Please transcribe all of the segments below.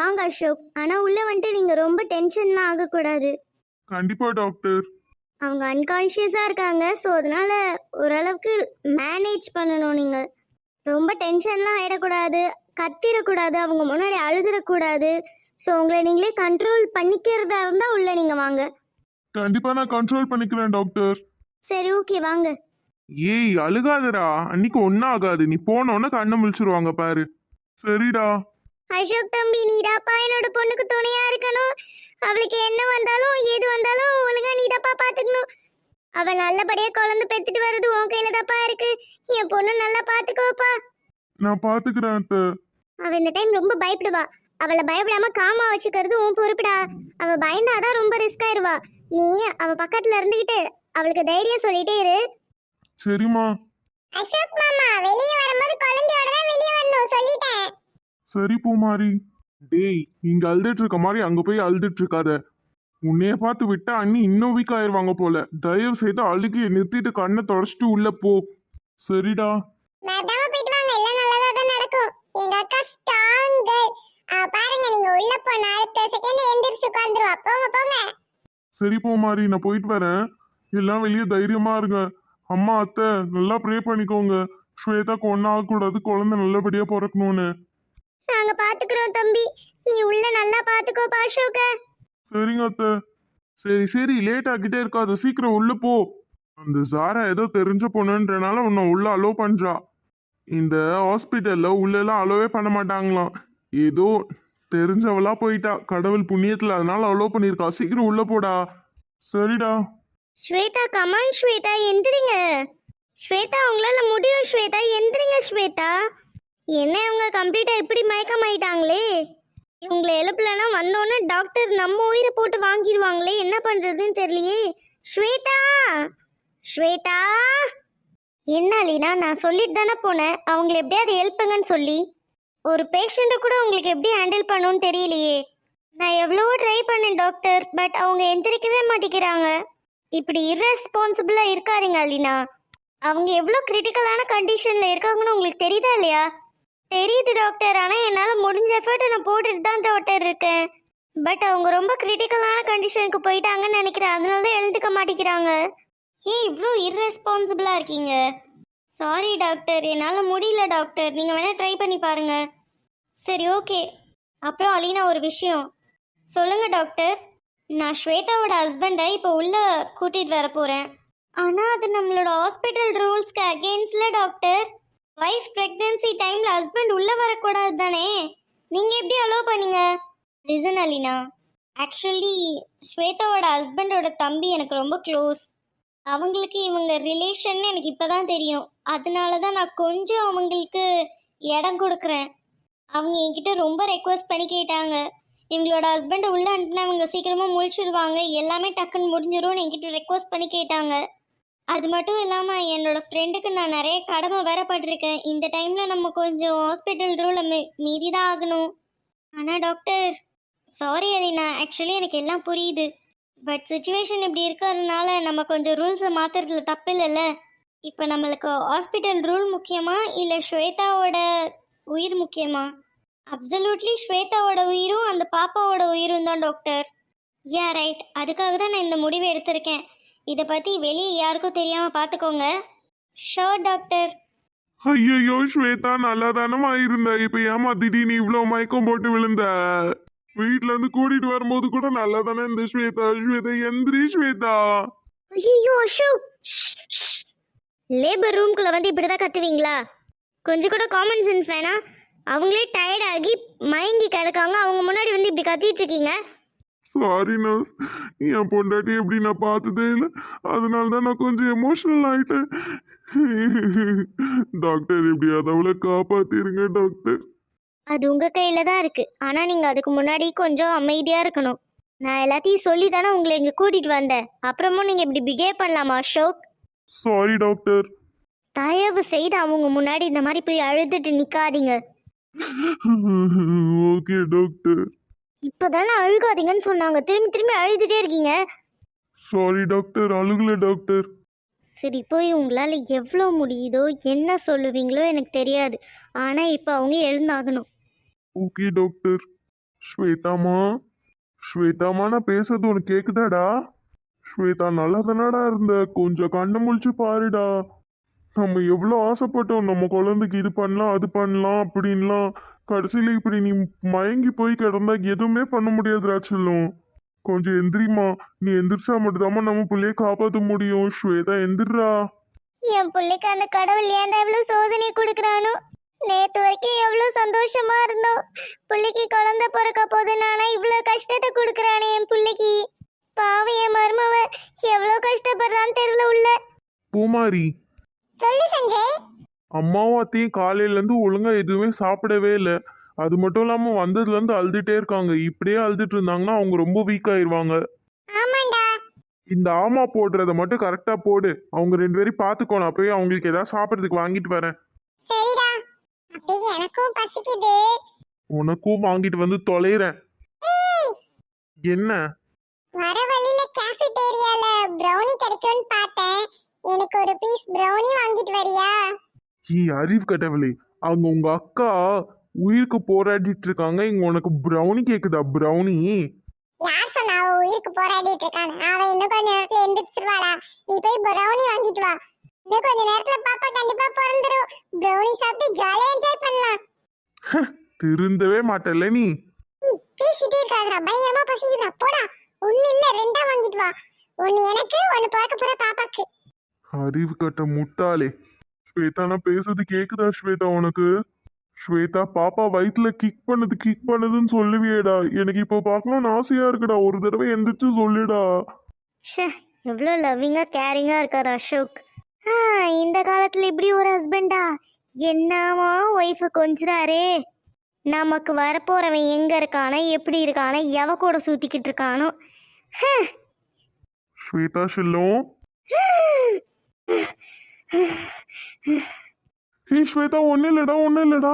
வாங்க அசோக். ஆனா உள்ள வந்துட்டு நீங்க ரொம்ப டென்ஷன்லாம் ஆகக்கூடாது. கண்டிப்பா டாக்டர். அவங்க அன்கான்ஷியஸா இருக்காங்க. ஸோ அதனால ஓரளவுக்கு மேனேஜ் பண்ணணும் நீங்க. ரொம்ப டென்ஷன்லாம் ஆயிடக்கூடாது, கத்திரக்கூடாது, அவங்க முன்னாடி அழுதுறக்கூடாது. ஸோ உங்களை நீங்களே கண்ட்ரோல் பண்ணிக்கிறதா இருந்தா உள்ள நீங்க வாங்க. கண்டிப்பா நான் கண்ட்ரோல் பண்ணிக்கிறேன் டாக்டர். சரி ஓகே வாங்க. ஏய் அழுகாதடா, அன்னைக்கு ஒன்னும் ஆகாது. நீ போனோன்னு கண்ணை முழிச்சிருவாங்க பாரு. சரிடா. அசோக் தம்பி, நீதாப்பா என்னோட பொண்ணுக்கு துணையா இருக்கணும். அவளுக்கு என்ன வந்தாலும் ஏது வந்தாலும் ஒழுங்கா நீதாப்பா பாத்துக்கணும். அவ நல்லபடியா குழந்தை பெத்துட்டு வருது உன் கையில தாப்பா இருக்கு. என் பொண்ணு நல்லா பாத்துக்கோப்பா. நான் பாத்துக்கிறேன் அத்தை. அவ இந்த டைம் ரொம்ப பயப்படுவா. அவளை பயப்படாம காமா வச்சுக்கிறது உன் பொறுப்புடா. அவ பயந்தாதான் ரொம்ப ரிஸ்க் ஆயிருவா. நீ அவ பக்கத்துல இருந்துகிட்டு அவளுக்கு தைரியம் சொல்லிட்டே இரு. சரிம்மா. அசோக் மாமா, வெளியே வரும்போது குழந்தையோட தான் வெளியே வரணும் சொல்லிட்டேன். சரி பூமாரி. டேய் இங்க அழுதுட்டு இருக்க மாதிரி அங்க போய் அழுதுட்டு இருக்காத. உன்னைய பார்த்து விட்டா அண்ணி இன்னும் வீக் ஆயிருவாங்க போல. தயவு செய்து அழுகையை நிறுத்திட்டு கண்ணை தொடச்சிட்டு உள்ள போ. சரிடா. மேடம் போயிட்டு வாங்க, எல்லாம் நல்லதா தான் நடக்கும். எங்க அக்கா ஸ்ட்ராங் கேர்ள். பாருங்க, நீங்க உள்ள போன அடுத்த செகண்ட் எந்திரிச்சு உட்கார்ந்துருவா. போங்க போங்க. சரி பூமாரி, நான் போயிட்டு வரேன். எல்லாம் வெளியே தைரியமா இருங்க. அம்மா அத்தை நல்லா ப்ரே பண்ணிக்கோங்க. ஸ்வேதாக்கு ஒன்னும் ஆகக்கூடாது, குழந்தை நல்லபடியா பிறக்கணும்னு. நாங்க பாத்துக்கிறோம் தம்பி. நீ உள்ள நல்லா பாத்துக்கோ அசோக. சரிங்க அத்தை. சரி சரி, லேட் ஆகிட்டே இருக்காது, சீக்கிரம் உள்ள போ. அந்த ஜாரா ஏதோ தெரிஞ்ச பொண்ணுன்றனால உன்னை உள்ள அலோவ் பண்றா. இந்த ஹாஸ்பிட்டல்ல உள்ளெல்லாம் அலோவே பண்ண மாட்டாங்களாம். ஏதோ தெரிஞ்சவளா போயிட்டா கடவுள் புண்ணியத்துல, அதனால அலோவ் பண்ணியிருக்கா. சீக்கிரம் உள்ள போடா. சரிடா. ஸ்வேதா கமான் ஸ்வேதா, எந்திரிங்க. ஸ்வேதா உங்களால முடியும் ஸ்வேதா, எந்திரிங்க ஸ்வேதா. என்ன இவங்க கம்ப்ளீட்டா இப்படி மயக்கம் ஆயிட்டாங்களே. இவங்களை எழுப்பலன்னா வந்தோன்னே டாக்டர் நம்ம உயிரை போட்டு வாங்கிடுவாங்களே. என்ன பண்றதுன்னு தெரியலையே. ஸ்வேதா ஸ்வேதா. என்ன லீனா, நான் சொல்லிட்டு தானே போனேன் அவங்களை எப்படியாவது எழுப்புங்கன்னு சொல்லி. ஒரு பேஷண்ட்டை கூட உங்களுக்கு எப்படி ஹேண்டில் பண்ணணும்னு தெரியலையே. நான் எவ்வளவோ ட்ரை பண்ணேன் டாக்டர், பட் அவங்க எந்திரிக்கவே மாட்டேங்கிறாங்க. இப்படி irresponsible-ஆ இருக்காதீங்க அலினா. அவங்க எவ்வளோ கிரிட்டிக்கலான கண்டிஷனில் இருக்காங்கன்னு உங்களுக்கு தெரியுதா இல்லையா? தெரியுது டாக்டர், ஆனால் என்னால் முடிஞ்ச எஃபர்ட்டை நான் போட்டுட்டு தான் டாக்டர் இருக்கேன். பட் அவங்க ரொம்ப கிரிட்டிக்கலான கண்டிஷனுக்கு போயிட்டாங்கன்னு நினைக்கிறேன். அதனால தான் எழுந்துக்க மாட்டேங்கிறாங்க. ஏன் இவ்வளோ irresponsible-ஆ இருக்கீங்க? சாரி டாக்டர், என்னால் முடியல டாக்டர். நீங்கள் வேணால் ட்ரை பண்ணி பாருங்க. சரி ஓகே. அப்புறம் அலீனா ஒரு விஷயம் சொல்லுங்க டாக்டர். நான் ஸ்வேதாவோட ஹஸ்பண்டை இப்போ உள்ள கூட்டிகிட்டு வர போகிறேன். ஆனால் அது நம்மளோட ஹாஸ்பிட்டல் ரூல்ஸ்க்கு அகெயின்ஸ்ட்ல டாக்டர். வைஃப் ப்ரெக்னென்சி டைமில் ஹஸ்பண்ட் உள்ளே வரக்கூடாது தானே. நீங்கள் எப்படி அலோவ் பண்ணீங்க? லிசன் அலினா, ஆக்சுவலி ஸ்வேதாவோட ஹஸ்பண்டோட தம்பி எனக்கு ரொம்ப க்ளோஸ். அவங்களுக்கு இவங்க ரிலேஷன் எனக்கு இப்போ தான் தெரியும். அதனால தான் நான் கொஞ்சம் அவங்களுக்கு இடம் கொடுக்குறேன். அவங்க என்கிட்ட ரொம்ப ரெக்வஸ்ட் பண்ணி கேட்டாங்க. இவங்களோட ஹஸ்பண்டை உள்ளே அனுப்பினா இவங்க சீக்கிரமாக முழிச்சிடுவாங்க, எல்லாமே டக்குன்னு முடிஞ்சிடும்னு என்கிட்ட ரெக்வஸ்ட் பண்ணி கேட்டாங்க. அது மட்டும் இல்லாமல் என்னோட ஃப்ரெண்டுக்கு நான் நிறைய கடமை வேறப்பட்டிருக்கேன். இந்த டைமில் நம்ம கொஞ்சம் ஹாஸ்பிட்டல் ரூலை மீறி தான் ஆகணும். ஆனால் டாக்டர், சாரி அலினா, ஆக்சுவலி எனக்கு எல்லாம் புரியுது. பட் சுச்சுவேஷன் இப்படி இருக்கிறதுனால நம்ம கொஞ்சம் ரூல்ஸை மாற்றுறதுல தப்பு இல்லைல்ல. இப்போ நம்மளுக்கு ஹாஸ்பிட்டல் ரூல் முக்கியமா இல்லை ஸ்வேதாவோட உயிர் முக்கியமா? அப்சல்யூட்லி ஸ்வேதாவோட உயிரும் அந்த பாப்பாவோட உயிரும் தான் டாக்டர். யா ரைட், அதுக்காக தான் நான் இந்த முடிவை எடுத்திருக்கேன். இதை பற்றி வெளியே யாருக்கும் தெரியாமல் பார்த்துக்கோங்க. Sure doctor. ஐயோ ஸ்வேதா, நல்லா தானமா இருந்த, இப்ப ஏமா திடீர்னு இவ்வளவு மயக்கம் போட்டு விழுந்த? வீட்டுல இருந்து கூட்டிட்டு வரும்போது கூட நல்லா தானே இந்த ஸ்வேதா. ஸ்வேதா எந்திரி ஸ்வேதா. ஐயோ அசோக், லேபர் ரூம்குள்ள வந்து இப்படிதான் கத்துவீங்களா? கொஞ்சம் கூட காமன் சென்ஸ் வேணாம். அவங்களே டயர்ட் ஆகி மயங்கி கிடக்காங்க, அவங்க முன்னாடி வந்து இப்படி கத்திட்டு இருக்கீங்க. சாரி நர்ஸ், என் பொண்டாட்டி எப்படி நான் பார்த்ததே இல்லை, அதனால தான் நான் கொஞ்சம் எமோஷனல் ஆயிட்டேன். டாக்டர் எப்படியாவது அவளை காப்பாத்திருங்க டாக்டர். அது உங்க கையில தான் இருக்கு. ஆனா நீங்க அதுக்கு முன்னாடி கொஞ்சம் அமைதியா இருக்கணும். நான் எல்லாத்தையும் சொல்லி தானே உங்களை இங்க கூட்டிட்டு வந்தேன். அப்புறமும் நீங்க இப்படி பிஹேவ் பண்ணலாமா அசோக்? Sorry doctor. தயவு செய்து அவங்க முன்னாடி இந்த மாதிரி போய் அழுதுட்டு நிக்காதீங்க. Okay doctor. இப்பதானே அழுகாதீங்கன்னு சொன்னாங்க, திரும்பி திரும்பி அழுதுட்டே இருக்கீங்க. சாரி டாக்டர், அழுகல டாக்டர். சரி, போய் உங்களால் எவ்வளோ முடியுதோ என்ன சொல்லுவீங்களோ எனக்கு தெரியாது. ஆனால் இப்போ அவங்க எழுந்தாகணும். Okay doctor. ஸ்வேதாமா, ஸ்வேதாமா, நான் பேசுறது உனக்கு கேக்குதாடா? ஸ்வேதா, நல்லா தானடா இருந்த, கொஞ்சம் கண்ணை முழிச்சு பாருடா. நம்ம எவ்வளோ ஆசைப்பட்டோம், நம்ம குழந்தைக்கு இது பண்ணலாம் அது பண்ணலாம் அப்படின்லாம். கடைசியில இப்படி நீ மயங்கி போய் கிடந்தா எதுவுமே பண்ண முடியாதுடா செல்லம். கொஞ்சம் எந்திரிமா. நீ எந்திரிச்சா மட்டும்தாம்மா நம்ம பிள்ளைய காப்பாற்ற முடியும். ஸ்வேதா, எந்திரா. என் பிள்ளைக்கு அந்த கடவுள் ஏன்டா இவ்வளவு சோதனை கொடுக்குறானோ. நேத்து வரைக்கும் எவ்வளவு சந்தோஷமா இருந்தோம். பிள்ளைக்கு குழந்தை பிறக்க போது நானா இவ்வளவு கஷ்டத்தை கொடுக்குறானே என் பிள்ளைக்கு. பாவம் என் மருமவ எவ்வளவு கஷ்டப்படுறான்னு தெரியல உள்ள. பூமாரி, சொல்லு சஞ்சய். அம்மாவும் அத்தையும் காலையிலேருந்து ஒழுங்கா எதுவுமே சாப்பிடவே இல்லை. அது மட்டும் இல்லாமல் வந்ததுலேருந்து அழுதுகிட்டே இருக்காங்க. இப்படியே அழுதுட்டு இருந்தாங்கன்னா அவங்க ரொம்ப வீக் ஆயிடுவாங்க. ஆமாண்டா. இந்த ஆமா போடுறத மட்டும் கரெக்டாக போடு. அவங்க 2 பேரையும் பார்த்துக்கோ. நான் போய் அவங்களுக்கு ஏதாவது சாப்பிட்றதுக்கு வாங்கிட்டு வரேன். சரிடா. அப்படியே எனக்கும் பசிக்குது. உனக்கும் வாங்கிட்டு வந்து தொலைகிறேன். என்ன? வர வழியில கேஃபிடேரியால ப்ரௌனி கிடைக்கும்னு பார்த்தேன். எனக்கு ஒரு பீஸ் ப்ரௌனி வாங்கிட்டு வரியா? அறிவு கட்டவளே, அவங்க உங்க அக்கா உயிருக்கு போராடிட்டு இருக்காங்க. இங்க உனக்கு ப்ரௌனி கேக்குதா? ப்ரௌனி? யார் சொன்னா அவ உயிருக்கு போராடிட்டு இருக்கான்னு? அவ இன்னும் கொஞ்ச நேரத்துல எந்திரிச்சிருவாளா? நீ போய் ப்ரௌனி வாங்கிட்டு வா. இன்னும் கொஞ்ச நேரத்துல பாப்பா கண்டிப்பா பிறந்துரும். ப்ரௌனி சாப்பிட்டு ஜாலியா என்ஜாய் பண்ணலாம். திருந்தவே மாட்டல நீ. பேசிட்டே இருக்காதடா, பயங்கரமா பசிக்குதா. போடா. ஒண்ணு இல்ல, 2 வாங்கிட்டு வா. ஒண்ணு எனக்கு, ஒண்ணு பிறக்க போற பாப்பாக்கு. அறிவு கட்ட முட்டாளே. ஸ்வேதா, நான் பேசுறது கேக்குதா ஸ்வேதா உனக்கு? ஸ்வேதா, பாப்பா வயிற்றுல கிக் பண்ணுதுன்னு சொல்லுவியேடா. எனக்கு இப்போ பார்க்கணும்னு ஆசையா இருக்குடா. ஒரு தடவை எந்திரிச்சு சொல்லுடா. ச்சே, எவ்வளோ லவ்விங்கா கேரிங்கா இருக்கார் அசோக். இந்த காலத்துல இப்படி ஒரு ஹஸ்பண்டா? என்னமா ஒய்ஃபை கொஞ்சிறாரே. நமக்கு வரப்போறவன் எங்க இருக்கானோ, எப்படி இருக்கானோ, எவ கூட சுத்திக்கிட்டு இருக்கானோ. ஸ்வேதா செல்லம். ஸ்வேதா, ஒன்னும் இல்லடா.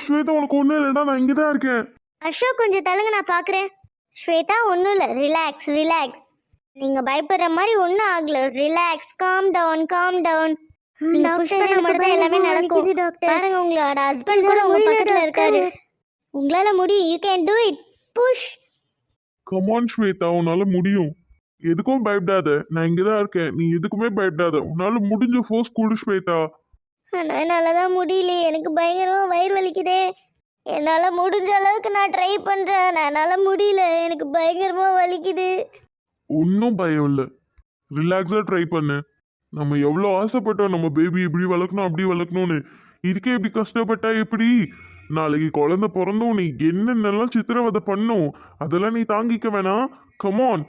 ஸ்வேதா, உனக்கு ஒன்றும் இல்லடா. நான் இங்கே தான் இருக்கேன். அசோக், கொஞ்சம் தள்ளுங்க, நான் பார்க்குறேன். ஸ்வேதா, ஒன்றும் இல்லை, ரிலாக்ஸ். நீங்கள் பயப்படுற மாதிரி ஒன்றும் ஆகல. Relax, calm down. நீங்கள் புஷ் பண்ண மட்டும் தான் எல்லாமே நடக்கும். பாருங்க, உங்களோட ஹஸ்பண்ட் கூட உங்கள் பக்கத்தில் இருக்காரு. உங்களால் முடியும். You can do it. Push. Come on Shweta, உன்னால முடியும். எதுக்கும் பயப்படாத. நான் இங்கே தான் இருக்கேன். நீ எதுக்குமே பயப்படாத. உன்னால முடிஞ்ச ஃபோர்ஸ் கொடு ஸ்வேதா. ஆனால் என்னால் தான் முடியலையே. எனக்கு பயங்கரமாக வயிறு வலிக்குதே. என்னால் முடிஞ்ச அளவுக்கு நான் ட்ரை பண்ணுறேன். என்னால் முடியல. எனக்கு பயங்கரமாக வலிக்குது. ஒன்றும் பயம் இல்லை. ரிலாக்ஸாக ட்ரை பண்ணு. நம்ம எவ்வளோ ஆசைப்பட்டோம் நம்ம பேபி இப்படி வளர்க்கணும் அப்படி வளர்க்கணும்னு. இதுக்கே இப்படி கஷ்டப்பட்டா எப்படி? நாளைக்கு குழந்தை பிறந்தோம் நீ என்னென்னலாம் சித்திரவதை பண்ணும். அதெல்லாம் நீ தாங்கிக்க வேணாம். கமான்.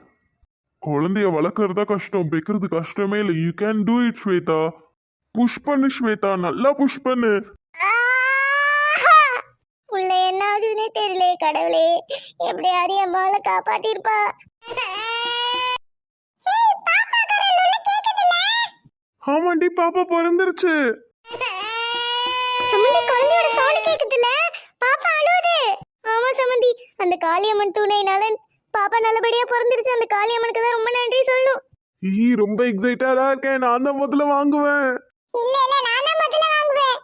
குழந்தைய வளர்க்கறதா கஷ்டம், பெக்கிறது கஷ்டமே இல்லை. You can do it Shweta. Push பண்ணு ஸ்வேதா, நல்லா புஷ் பண்ணு. உள்ள என்ன ஆகுதுன்னே தெரியல. கடவுளே, எப்படியாவது என் மகளை காப்பாத்திருப்பா. ஆமாண்டி, பாப்பா பிறந்துருச்சு. சமந்தி, குழந்தையோட சவுண்ட் கேக்குதுல? பாப்பா அழுவுது. ஆமா சமந்தி, அந்த காளியம்மன் துணையினால பாப்பா நல்லபடியா பிறந்துருச்சு. அந்த காளியம்மனுக்கு தான் ரொம்ப நன்றி சொல்லணும். ரொம்ப எக்ஸைட்டடா இருக்கேன். நான் தான் முதல்ல வாங்குவேன். இல்ல நான் தான் முதல்ல வாங்குவேன்.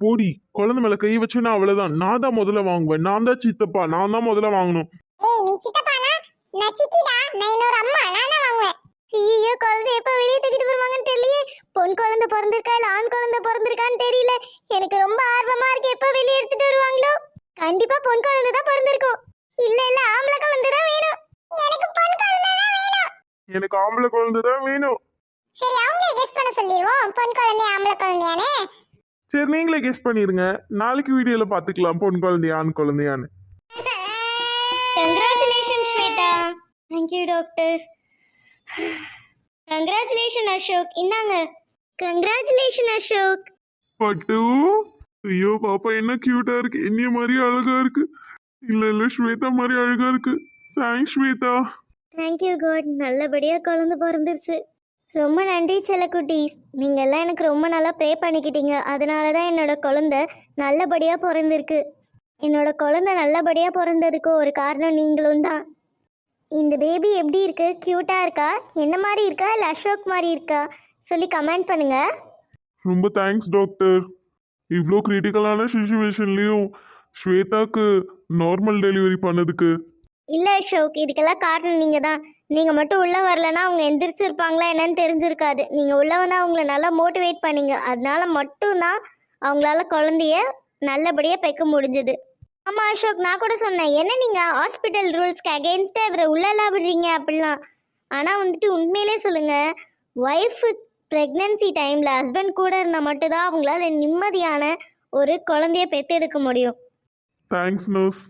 போடி, குழந்தை மேல கை வச்சுன்னா அவ்வளவுதான். நான் தான் முதல்ல வாங்குவேன். நான் தான் சித்தப்பா. நான் தான் முதல்ல வாங்கணும். ஏய், நீ சித்தப்பானா? நான் சித்திடா. நான் இன்னொரு அம்மா. நான் தான் வாங்குவேன். ஐயோ, குழந்தை எப்ப வெளியே தூக்கிட்டு வருவாங்கன்னு தெரியல. பொன் குழந்தை பிறந்திருக்கா இல்ல ஆண் குழந்தை பிறந்திருக்கான்னு தெரியல. எனக்கு ரொம்ப ஆர்வமா இருக்கு. எப்ப வெளியே எடுத்துட்டு வருவாங்களோ? கண்டிப்பா பொன் குழந்தை தான் பிறந்திருக்கும். இல்ல ஆம்பளை குழந்தை தான் வேணும். எனக்கு பொன் குழந்தை தான் வேணும். எனக்கு ஆம்பளை குழந்தை தான் வேணும். சரி, அவங்களே கெஸ் பண்ண சொல்லிடுவோம். பொன் குழந்தை ஆம்பளை குழந்தையானே. சரி, நீங்களே கெஸ் பண்ணிருங்க. நாளைக்கு வீடியோல பாத்துக்கலாம் பொன் குழந்தையா ஆண் குழந்தையான்னு. Congratulations Shweta. Thank you doctor. Congratulation Ashok. இந்தாங்க. கங்க்ராச்சுலேஷன் அசோக். பட்டு, ஐயோ பாப்பா என்ன கியூட்டா இருக்கு. என்னைய மாதிரி அழகா இருக்கு. இல்ல ஸ்வேதா மாதிரி அழகா இருக்கு. தேங்க்ஸ் ஸ்வேதா. Thank you god. நல்லபடியாக குழந்தை பிறந்துருச்சு. ரொம்ப நன்றி செல்லக்குட்டீஸ். நீங்கள் எல்லாம் எனக்கு ரொம்ப நல்லா ப்ரே பண்ணிக்கிட்டீங்க. அதனால தான் என்னோட குழந்தை நல்லபடியாக பிறந்திருக்கு. என்னோட குழந்தை நல்லபடியாக பிறந்ததுக்கு ஒரு காரணம் நீங்களும் தான். இந்த பேபி எப்படி இருக்கு? க்யூட்டாக இருக்கா? என்ன மாதிரி இருக்கா இல்லை அசோக் மாதிரி இருக்கா? சொல்லி கமெண்ட் பண்ணுங்கள். ரொம்ப தேங்க்ஸ் டாக்டர். இவ்வளோ கிரிட்டிக்கலான சுச்சுவேஷன்லேயும் ஸ்வேதாக்கு நார்மல் டெலிவரி பண்ணதுக்கு. இல்லை அசோக், இதுக்கெல்லாம் காரணம் நீங்கள் தான். நீங்கள் மட்டும் உள்ளே வரலன்னா அவங்க எந்திரிச்சிருப்பாங்களா என்னன்னு தெரிஞ்சிருக்காது. நீங்கள் உள்ளே வந்து அவங்கள நல்லா மோட்டிவேட் பண்ணீங்க, அதனால மட்டும்தான் அவங்களால குழந்தைய நல்லபடியாக பெக்க முடிஞ்சுது. ஆமாம் அசோக், நான் கூட சொன்னேன், என்ன நீங்கள் ஹாஸ்பிட்டல் ரூல்ஸ்க்கு அகெயின்ஸ்டாக இவரை உள்ளெல்லாம் விடுறீங்க அப்படிலாம். ஆனால் வந்துட்டு உண்மையிலே சொல்லுங்கள், ஒய்ஃபு ப்ரெக்னென்சி டைமில் ஹஸ்பண்ட் கூட இருந்தால் மட்டும்தான் அவங்களால நிம்மதியான ஒரு குழந்தைய பெற்றெடுக்க முடியும். Thanks nurse.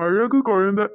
அழகு குழந்தை.